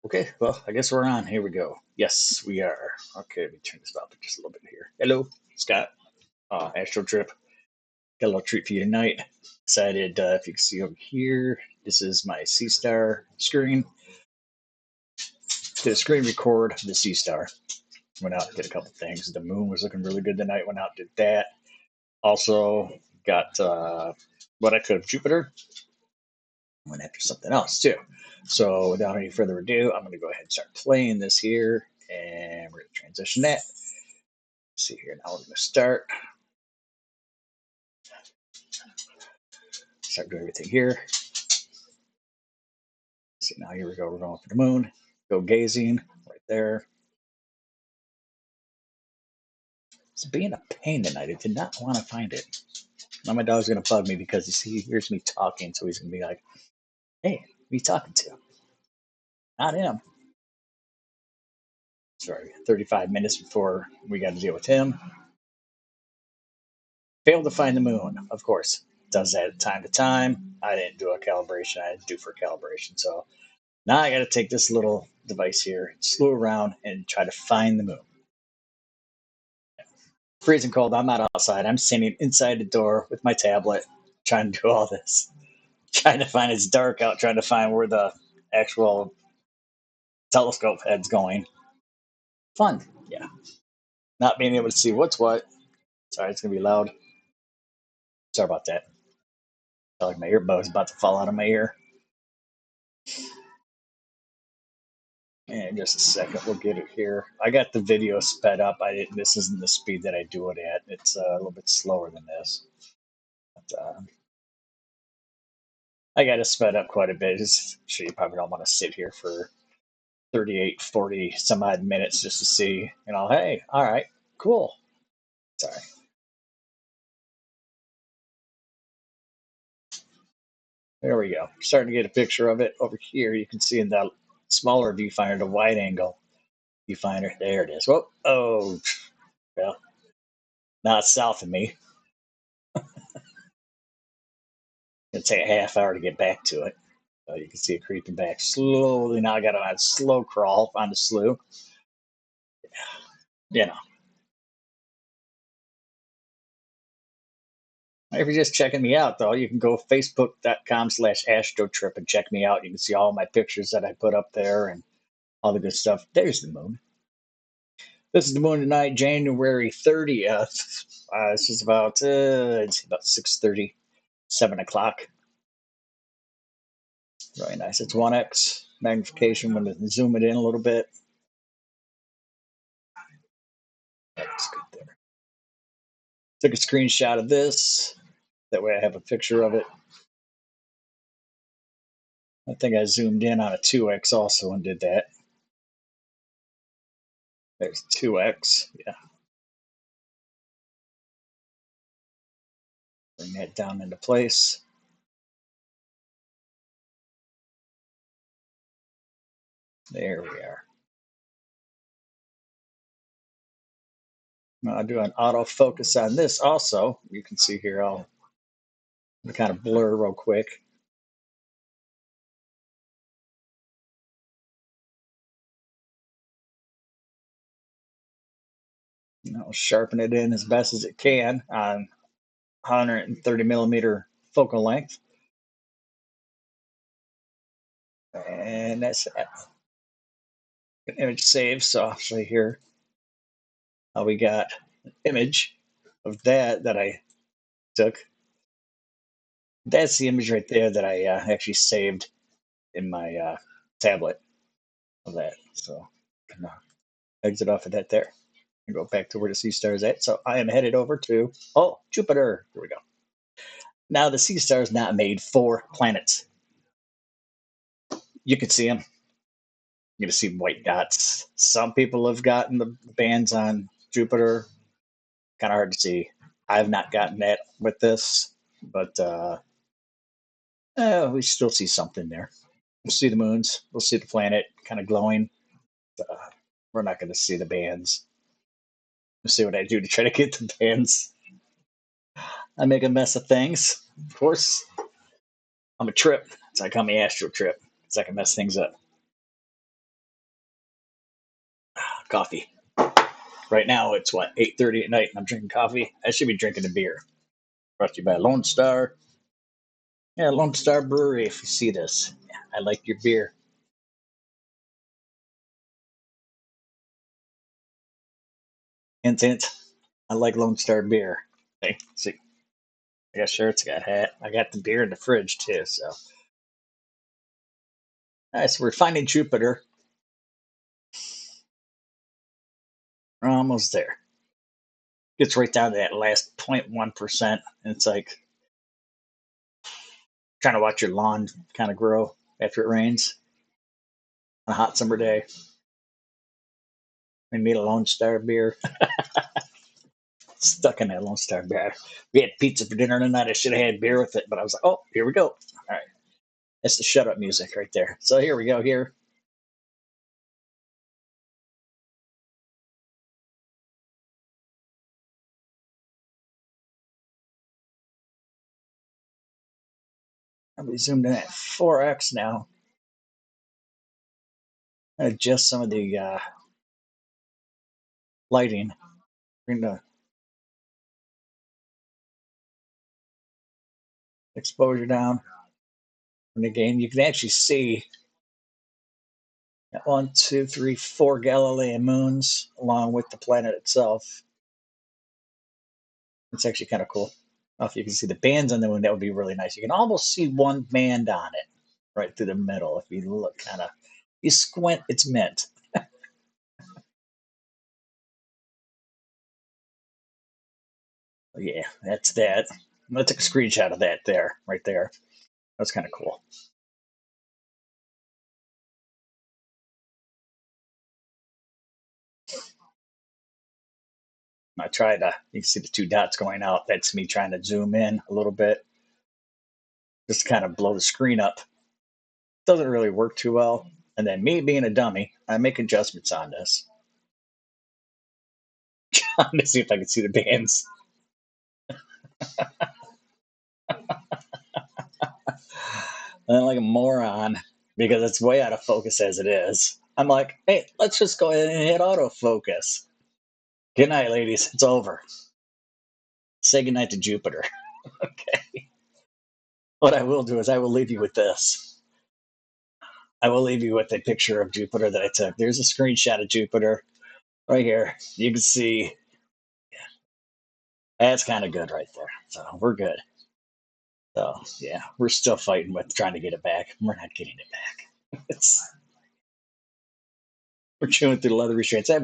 Okay, well, I guess we're on. Here we go. Yes, we are. Okay, let me turn this up just a little bit here. Hello, Scott. ASTRO-TRIPP. Got a little treat for you tonight. Decided, if you can see over here, this is my Seestar screen. Did a screen record of the Seestar. Went out and did a couple things. The moon was looking really good tonight. Went out and did that. Also, got what I could of Jupiter. Went after something else, too. So, without any further ado, I'm going to go ahead and start playing this here. And we're going to transition that. See here, now we're going to start doing everything here. See, now here we go. We're going for the moon. Go gazing right there. It's being a pain tonight. I did not want to find it. Now my dog's going to bug me because he hears me talking, so he's going to be like, "Hey, who are you talking to?" Not him. Sorry, 35 minutes before we got to deal with him. Failed to find the moon, of course. Does that time to time. I didn't do a calibration. I didn't do for calibration. So now I got to take this little device here, slew around, and try to find the moon. Freezing cold. I'm not outside. I'm standing inside the door with my tablet, trying to do all this. Trying to find it's dark out, trying to find where the actual telescope head's going. Fun, yeah. Not being able to see what's what. Sorry, it's gonna be loud. Sorry about that. I feel like my earbud's about to fall out of my ear. And just a second, we'll get it here. I got the video sped up. I didn't. This isn't the speed that I do it at. It's a little bit slower than this. But, I got it sped up quite a bit. Just, sure, you probably don't want to sit here for 38, 40 some odd minutes just to see, hey, all right, cool. Sorry. There we go. Starting to get a picture of it over here. You can see in that smaller viewfinder, the wide angle viewfinder. There it is. Whoa. Oh, well, not south of me. It'll take a half hour to get back to it. So you can see it creeping back slowly. Now I got a slow crawl on the slough. You know, if you're just checking me out, though, you can go facebook.com/astrotrip and check me out. You can see all my pictures that I put up there and all the good stuff. There's the moon. This is the moon tonight, January 30th. This is it's about 6:30, 7 o'clock. Really nice. It's 1x magnification. I'm going to zoom it in a little bit. That's good there. Took a screenshot of this. That way I have a picture of it. I think I zoomed in on a 2x also and did that. There's 2x. Yeah. Bring that down into place. There we are. Now I'll do an autofocus on this also. You can see here, I'll kind of blur real quick. Sharpen it in as best as it can on 130 millimeter focal length. And that's it. Image saved. So I'll show you here how we got an image of that I took. That's the image right there that I actually saved in my tablet of that. So I'm gonna exit off of that there and go back to where the Seestar is at. So I am headed over to Jupiter. Here we go. Now the Seestar is not made for planets. You can see them. You're going to see white dots. Some people have gotten the bands on Jupiter. Kind of hard to see. I've not gotten that with this, but we still see something there. We'll see the moons. We'll see the planet kind of glowing. We're not going to see the bands. We'll see what I do to try to get the bands. I make a mess of things. Of course, I'm a trip. It's like I'm the ASTRO-TRIPP. It's like I mess things up. coffee. Right now it's what, 8:30 at night, and I'm drinking coffee. I should be drinking a beer. Brought to you by Lone Star. Yeah, Lone Star Brewery. If you see this, yeah, I like your beer. Hint, hint. I like Lone Star beer. Hey, see, I got shirts, I got hat, I got the beer in the fridge too. So, all right, so we're finding Jupiter. We're almost there. Gets right down to that last 0.1%, and it's like trying to watch your lawn kind of grow after it rains on a hot summer day. We made a Lone Star beer. Stuck in that Lone Star beer. We had pizza for dinner tonight. I should have had beer with it, but I was like, oh, here we go. All right. That's the shut up music right there. So here we go here. I'll be zoomed in at 4x now. Adjust some of the lighting. Bring the exposure down. And again, you can actually see that 1, 2, 3, 4 Galilean moons along with the planet itself. It's actually kind of cool. I don't know if you can see the bands on the moon. That would be really nice. You can almost see one band on it right through the middle. If you look kind of, you squint, it's mint. Yeah, that's that. I took a screenshot of that there, right there. That's kind of cool. I try to, you can see the two dots going out. That's me trying to zoom in a little bit, just to kind of blow the screen up. Doesn't really work too well. And then me being a dummy, I make adjustments on this. Let me see if I can see the bands. I'm like a moron because it's way out of focus as it is. I'm like, hey, let's just go ahead and hit autofocus. Good night, ladies. It's over. Say goodnight to Jupiter. Okay. What I will do is I will leave you with this. I will leave you with a picture of Jupiter that I took. There's a screenshot of Jupiter right here. You can see that's kind of good right there. So we're good. So yeah, we're still fighting with trying to get it back. We're not getting it back. It's we're chewing through the leather restraints. Yeah,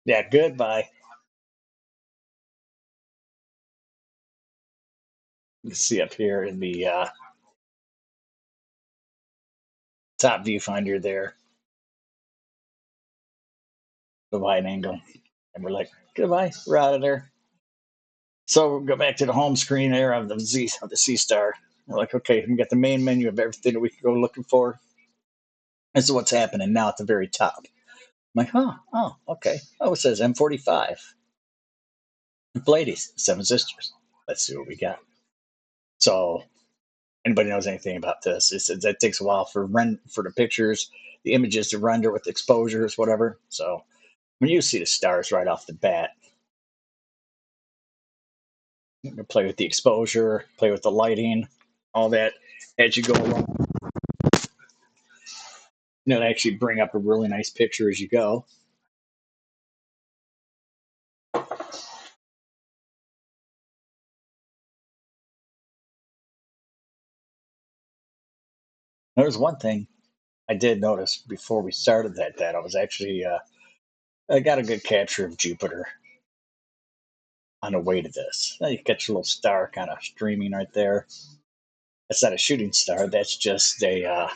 yeah. Goodbye. You can see up here in the top viewfinder there, the wide angle, and we're like, goodbye. We're out of there. So we'll go back to the home screen there of the Seestar. We're like, okay, we got the main menu of everything that we can go looking for. This is what's happening now at the very top. I'm like, oh, okay. Oh, it says M45. Pleaides, Seven Sisters. Let's see what we got. So, anybody knows anything about this? That takes a while for the pictures, the images to render with exposures, whatever. So, when you see the stars right off the bat, you can play with the exposure, play with the lighting, all that as you go along. Actually bring up a really nice picture as you go. There's one thing I did notice before we started that I was actually I got a good capture of Jupiter on the way to this. Now you catch a little star kind of streaming right there. That's not a shooting star. That's just a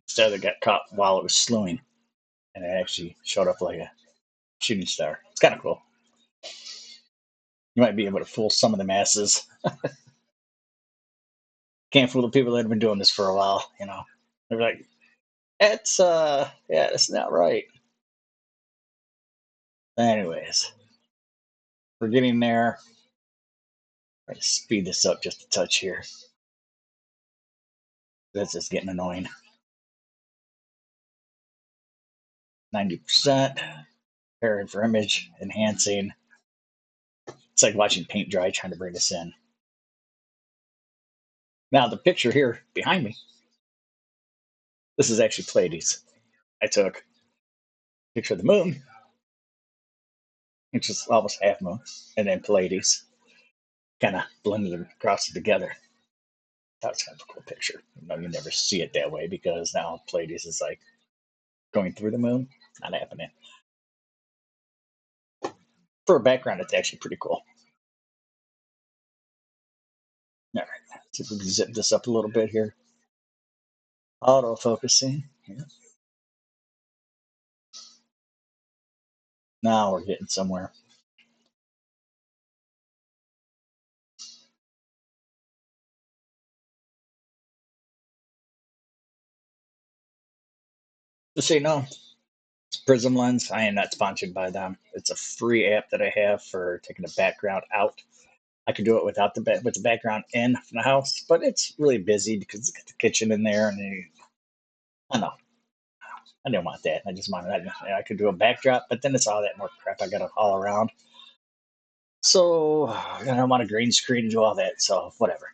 star that got caught while it was slewing, and it actually showed up like a shooting star. It's kind of cool. You might be able to fool some of the masses. Can't fool the people that have been doing this for a while. They're like, "That's yeah, that's not right." Anyways, we're getting there. Let's speed this up just a touch here. That's just getting annoying. 90%. Preparing for image, enhancing. It's like watching paint dry, trying to bring this in. Now, the picture here behind me, this is actually Pleaides. I took a picture of the moon, which is almost half moon, and then Pleaides, kind of blended them across it together. That was kind of a cool picture. You never see it that way because now Pleiades is like going through the moon. Not happening. For a background, it's actually pretty cool. All right, let's see if we can zip this up a little bit here. Auto focusing. Yeah. Now we're getting somewhere. Just so you know, it's Prism Lens. I am not sponsored by them. It's a free app that I have for taking the background out. I could do it without with the background in the house, but it's really busy because it's got the kitchen in there, and I know I didn't want that. I just wanted I could do a backdrop, but then it's all that more crap I got to haul around. So I don't want a green screen to do all that. So whatever.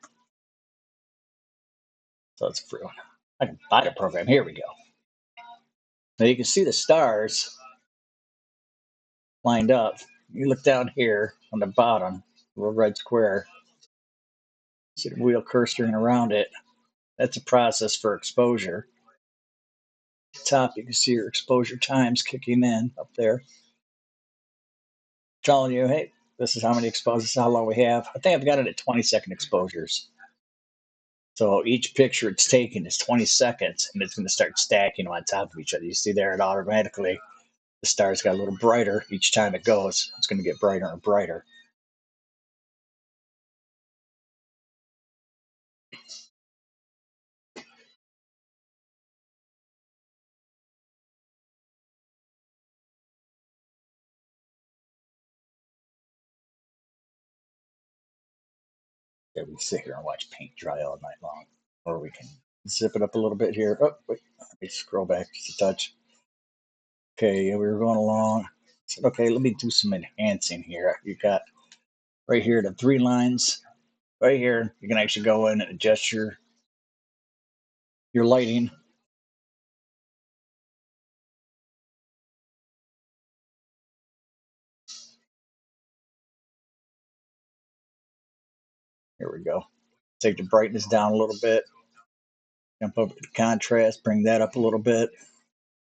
So it's a free one. I can buy the program. Here we go. Now you can see the stars lined up. You look down here on the bottom, the little red square. See the wheel cursoring around it. That's a process for exposure. Top, you can see your exposure times kicking in up there, telling you, hey, this is how many exposures, how long we have. I think I've got it at 20-second exposures. So each picture it's taking is 20 seconds, and it's going to start stacking on top of each other. You see there, it automatically, the stars got a little brighter each time it goes. It's going to get brighter and brighter. Yeah, we can sit here and watch paint dry all night long, or we can zip it up a little bit here. Oh, wait, let me scroll back just a touch. Okay, we were going along. Said, okay, let me do some enhancing here. You got right here the 3 lines. Right here, you can actually go in and adjust your lighting. Here we go. Take the brightness down a little bit. Jump up the contrast, bring that up a little bit.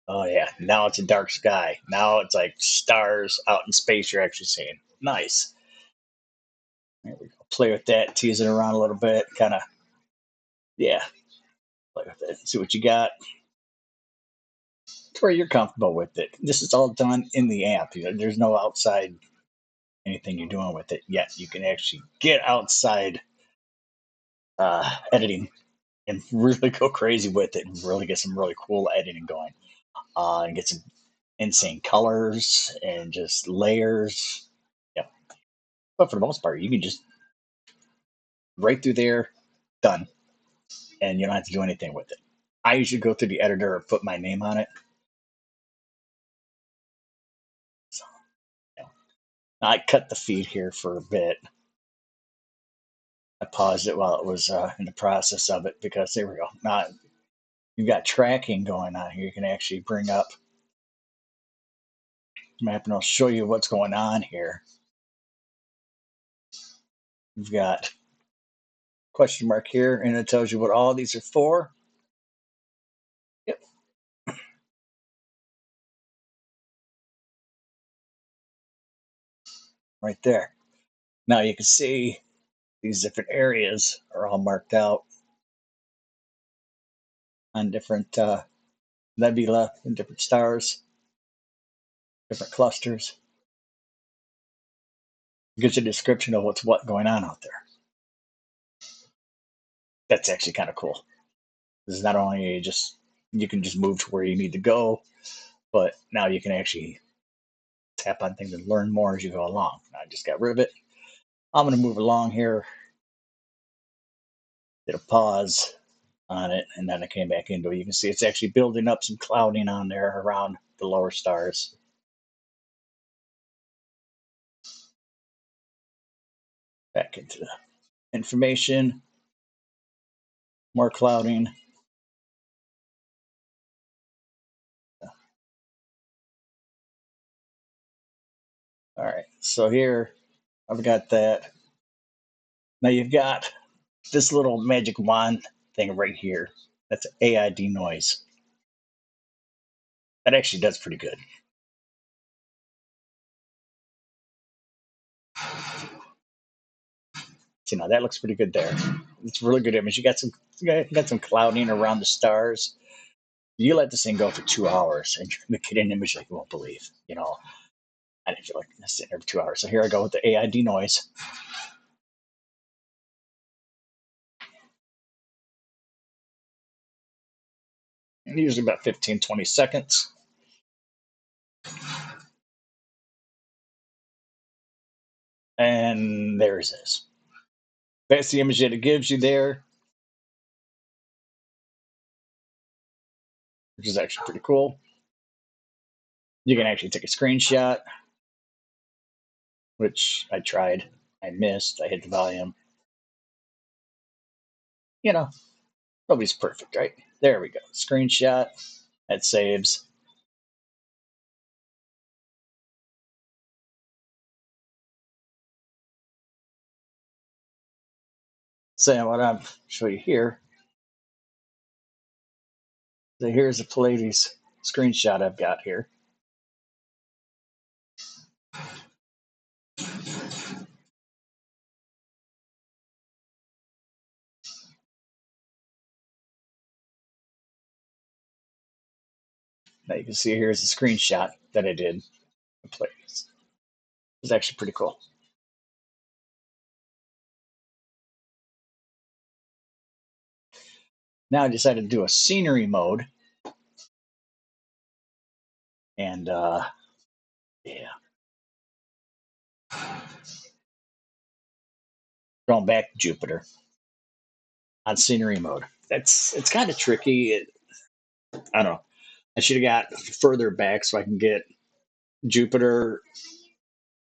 Oh yeah, now it's a dark sky. Now it's like stars out in space you're actually seeing. Nice. There we go. Play with that, tease it around a little bit, kind of, yeah, play with it. See what you got. To where you're comfortable with it. This is all done in the app. There's no outside anything you're doing with it yet. You can actually get outside editing and really go crazy with it and really get some really cool editing going. And get some insane colors and just layers. Yeah. But for the most part, you can just right through there, done. And you don't have to do anything with it. I usually go through the editor and put my name on it. So, you know, I cut the feed here for a bit. I paused it while it was in the process of it because there we go. Now you've got tracking going on here. You can actually bring up the map and I'll show you what's going on here. You've got question mark here and it tells you what all these are for. Yep. Right there. Now you can see these different areas are all marked out on different nebula and different stars, different clusters. It gives you a description of what's what going on out there. That's actually kind of cool. This is not only just you can just move to where you need to go, but now you can actually tap on things and learn more as you go along. I just got rid of it. I'm going to move along here. Did a pause on it, and then I came back into it. You can see it's actually building up some clouding on there around the lower stars. Back into the information, more clouding. All right, so here I've got that. Now you've got this little magic wand thing right here. That's AID noise. That actually does pretty good. So, you know, that looks pretty good there. It's a really good image. You got some clouding around the stars. You let this thing go for 2 hours and you're gonna get an image like you won't believe. You know, I didn't feel like sitting there for 2 hours. So here I go with the AID noise. And usually about 15, 20 seconds. And there it is. That's the image that it gives you there, which is actually pretty cool. You can actually take a screenshot, which I tried. I missed. I hit the volume. You know, nobody's perfect, right? There we go. Screenshot. That saves. So what I'm show you here. So here's a Pleaides screenshot I've got here. Now you can see here's a screenshot that I did of Pleaides. It's actually pretty cool. Now I decided to do a scenery mode. And yeah. Going back to Jupiter on scenery mode. It's kind of tricky. I don't know. I should have got further back so I can get Jupiter,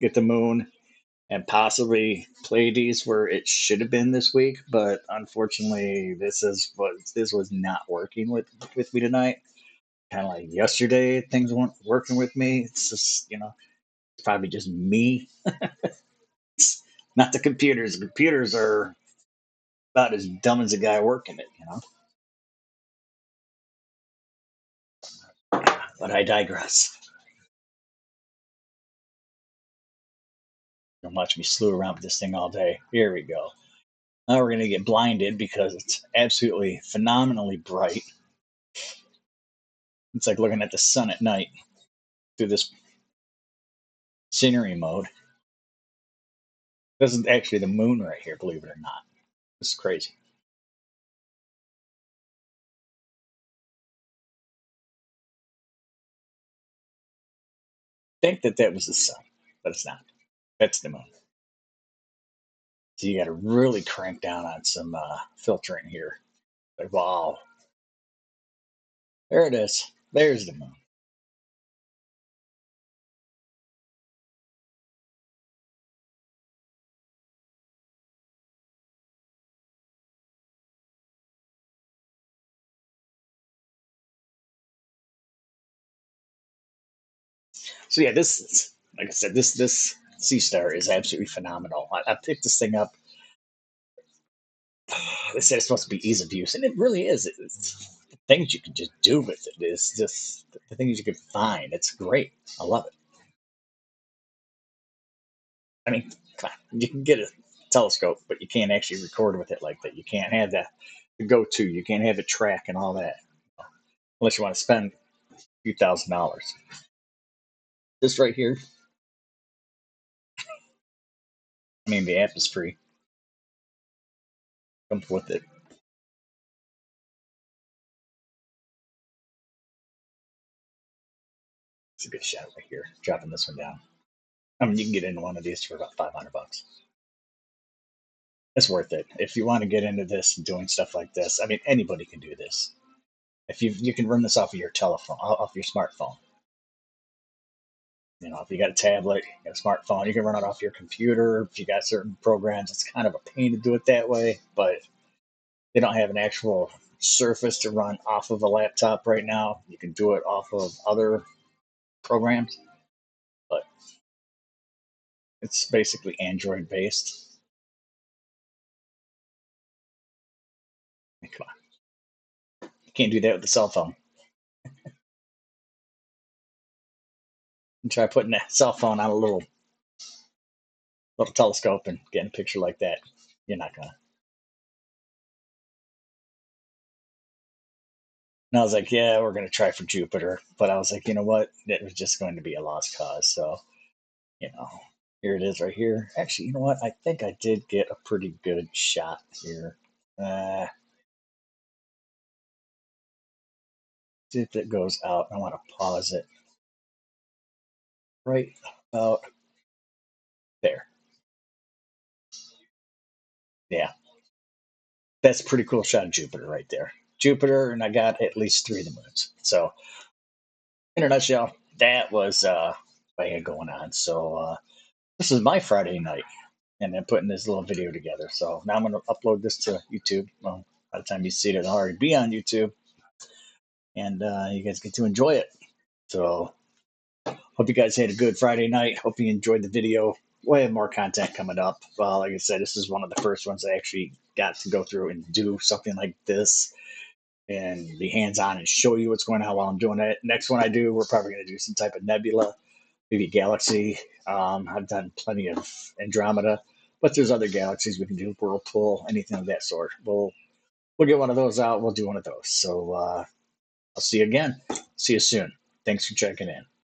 get the moon, and possibly Pleiades where it should have been this week. But unfortunately, this was not working with me tonight. Kind of like yesterday, things weren't working with me. It's just it's probably just me. It's not the computers. The computers are about as dumb as the guy working it. But I digress. Don't watch me slew around with this thing all day. Here we go. Now we're going to get blinded because it's absolutely phenomenally bright. It's like looking at the sun at night through this scenery mode. This is actually the moon right here, believe it or not. This is crazy. Think that that was the sun, but it's not. That's the moon. So you got to really crank down on some filtering here. Like, wow. There it is. There's the moon. So yeah, this is, like I said, this Seestar is absolutely phenomenal. I picked this thing up. They said it's supposed to be ease of use, and it really is. It's the things you can just do with it is just the things you can find. It's great. I love it. I mean, you can get a telescope, but you can't actually record with it like that. You can't have the go-to. You can't have a track and all that, unless you want to spend a few $1,000s. This right here, I mean, the app is free. Comes with it. It's a good shot right here. Dropping this one down. I mean, you can get into one of these for about $500. It's worth it if you want to get into this and doing stuff like this. I mean, anybody can do this. If you can run this off of your telephone, off your smartphone. You know, if you got a tablet, you got a smartphone, you can run it off your computer. If you got certain programs, it's kind of a pain to do it that way, but they don't have an actual surface to run off of a laptop right now. You can do it off of other programs, but it's basically Android based. Come on, you can't do that with the cell phone. And try putting a cell phone on a little telescope and getting a picture like that. You're not gonna. And I was like, yeah, we're gonna try for Jupiter, but I was like, you know what? It was just going to be a lost cause. So you know, here it is right here. Actually, you know what? I think I did get a pretty good shot here. Uh, See if it goes out. I want to pause it right about there. Yeah, that's a pretty cool shot of Jupiter right there. Jupiter, and I got at least three of the moons. So, in a nutshell, that was what I had going on. So, this is my Friday night, and then putting this little video together. So now I'm going to upload this to YouTube. Well, by the time you see it, it'll already be on YouTube, and you guys get to enjoy it. So, hope you guys had a good Friday night. Hope you enjoyed the video. We'll have more content coming up. Well, like I said, this is one of the first ones I actually got to go through and do something like this and be hands on and show you what's going on while I'm doing it. Next one I do, we're probably going to do some type of nebula, maybe galaxy. I've done plenty of Andromeda, but there's other galaxies we can do, whirlpool, anything of that sort. We'll get one of those out. We'll do one of those. So I'll see you again. See you soon. Thanks for checking in.